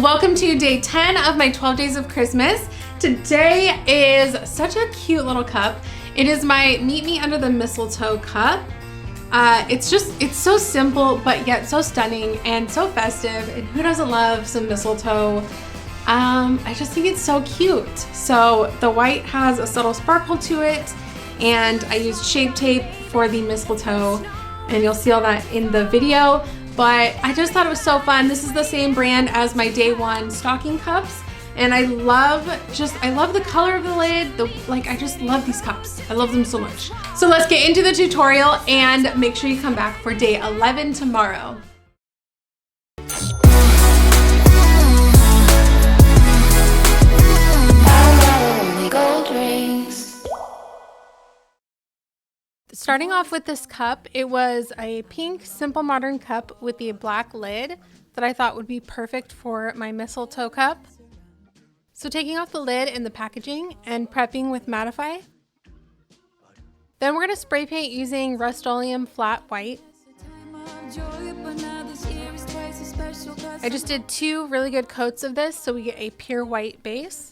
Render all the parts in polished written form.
welcome to day 10 of my 12 days of Christmas. Today is such a cute little cup. It is my Meet Me Under the Mistletoe cup. It's so simple, but yet so stunning and so festive. And who doesn't love some mistletoe? I just think it's so cute. So the white has a subtle sparkle to it, and I used Shape Tape for the mistletoe, and you'll see all that in the video. But I just thought it was so fun. This is the same brand as my day one stocking cups. And I love the color of the lid. I just love these cups. I love them so much. So let's get into the tutorial and make sure you come back for day 11 tomorrow. Starting off with this cup, it was a pink Simple Modern cup with the black lid that I thought would be perfect for my mistletoe cup. So taking off the lid and the packaging and prepping with Mattify. Then we're going to spray paint using Rust-Oleum Flat White. I just did 2 really good coats of this so we get a pure white base.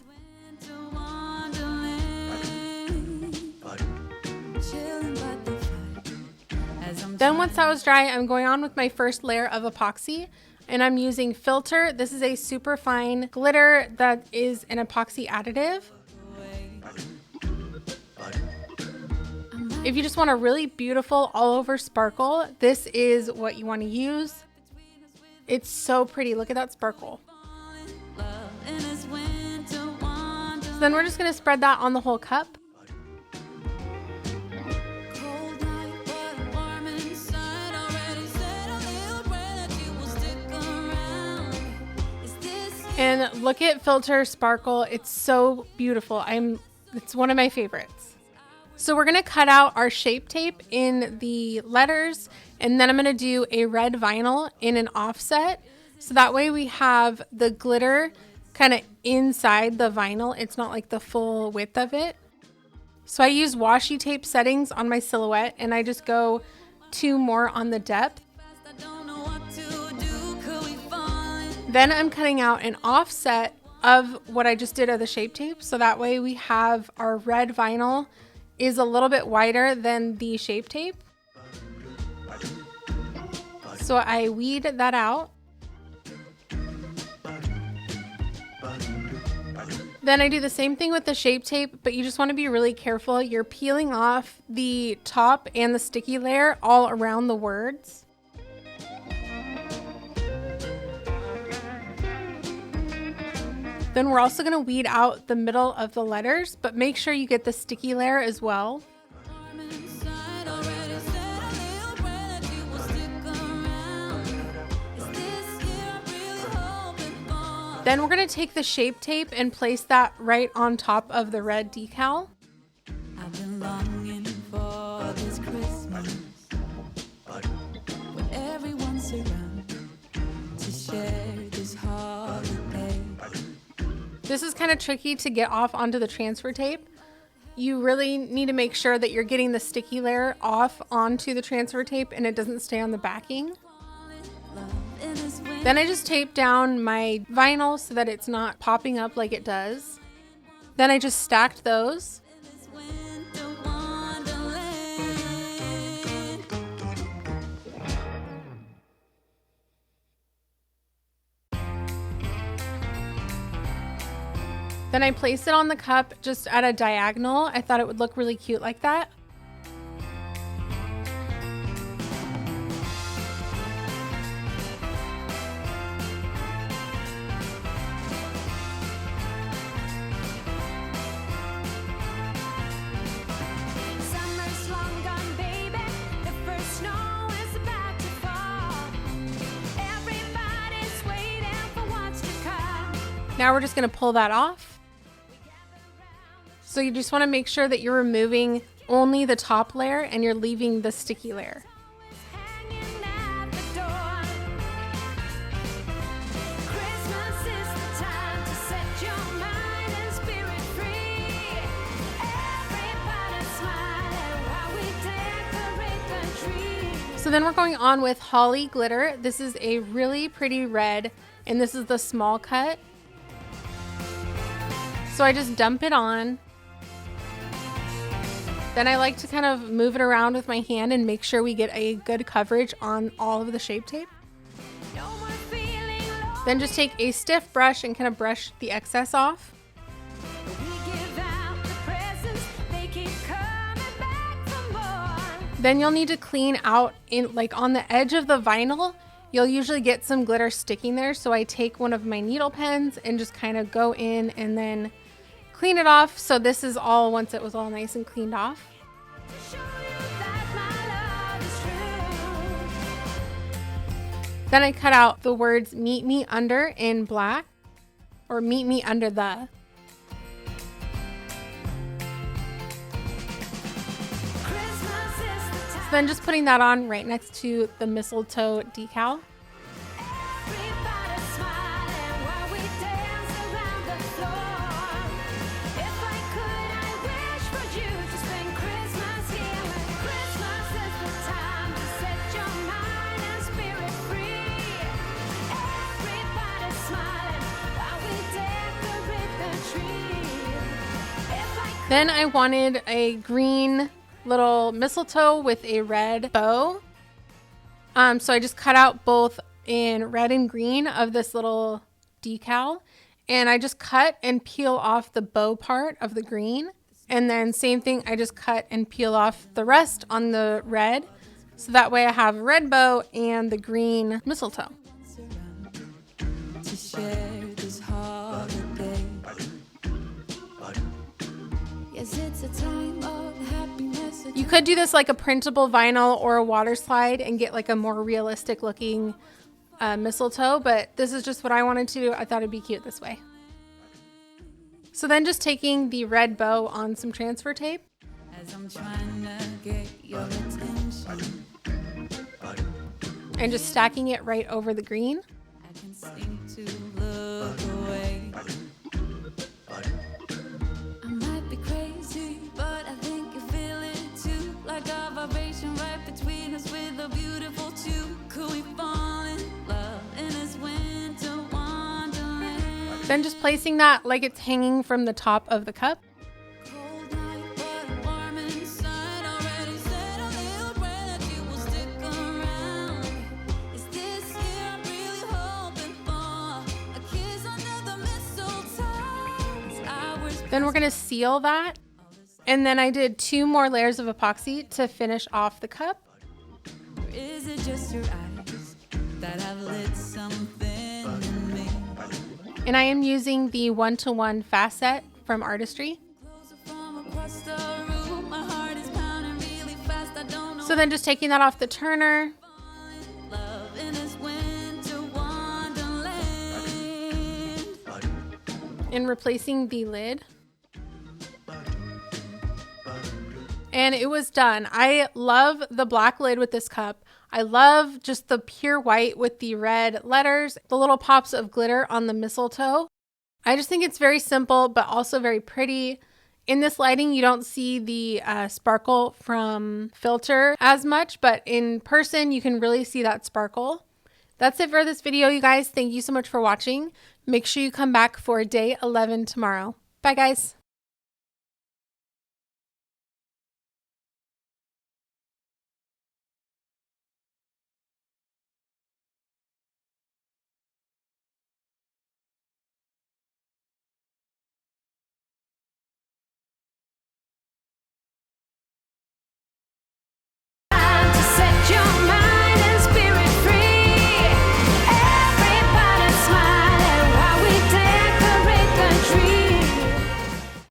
Then once that was dry, I'm going on with my first layer of epoxy, and I'm using Filter. This is a super fine glitter that is an epoxy additive. If you just want a really beautiful all over sparkle, this is what you want to use. It's so pretty. Look at that sparkle. So then we're just going to spread that on the whole cup. And look at Filter Sparkle. It's so beautiful. It's one of my favorites. So we're gonna cut out our Shape Tape in the letters, and then I'm gonna do a red vinyl in an offset. So that way we have the glitter kind of inside the vinyl. It's not like the full width of it. So I use washi tape settings on my silhouette, and I just go 2 more on the depth. Then I'm cutting out an offset of what I just did of the Shape Tape. So that way we have our red vinyl is a little bit wider than the Shape Tape. So I weed that out. Then I do the same thing with the Shape Tape, but you just want to be really careful. You're peeling off the top and the sticky layer all around the words. Then we're also going to weed out the middle of the letters, but make sure you get the sticky layer as well. Then we're going to take the Shape Tape and place that right on top of the red decal. I've been longing for this Christmas, when everyone's around to share this holiday. This is kind of tricky to get off onto the transfer tape. You really need to make sure that you're getting the sticky layer off onto the transfer tape and it doesn't stay on the backing. Then I just tape down my vinyl so that it's not popping up like it does. Then I just stacked those. Then I placed it on the cup just at a diagonal. I thought it would look really cute like that. Now we're just going to pull that off. So you just want to make sure that you're removing only the top layer and you're leaving the sticky layer. So then we're going on with Holly glitter. This is a really pretty red and this is the small cut. So I just dump it on. Then I like to kind of move it around with my hand and make sure we get a good coverage on all of the Shape Tape. Then just take a stiff brush and kind of brush the excess off. Then you'll need to clean out on the edge of the vinyl. You'll usually get some glitter sticking there. So I take one of my needle pens and just kind of go in and then clean it off. So this is all once it was all nice and cleaned off. Then I cut out the words "Meet Me Under" in black, or "Meet Me Under the." So then just putting that on right next to the mistletoe decal. Then I wanted a green little mistletoe with a red bow. So I just cut out both in red and green of this little decal. And I just cut and peel off the bow part of the green. And then same thing, I just cut and peel off the rest on the red. So that way I have a red bow and the green mistletoe. You could do this like a printable vinyl or a water slide and get like a more realistic looking mistletoe, but this is just what I wanted to do. I thought it'd be cute this way. So then just taking the red bow on some transfer tape. And just stacking it right over the green. Then just placing that like it's hanging from the top of the cup. Then we're going to seal that. And then I did 2 more layers of epoxy to finish off the cup. Is it just your eyes that have lit something in me? And I am using the 1-to-1 fast set from Artistry. So then just taking that off the turner. And replacing the lid. And it was done. I love the black lid with this cup. I love just the pure white with the red letters, the little pops of glitter on the mistletoe. I just think it's very simple, but also very pretty. In this lighting, you don't see the sparkle from filter as much, but in person, you can really see that sparkle. That's it for this video, you guys. Thank you so much for watching. Make sure you come back for day 11 tomorrow. Bye, guys.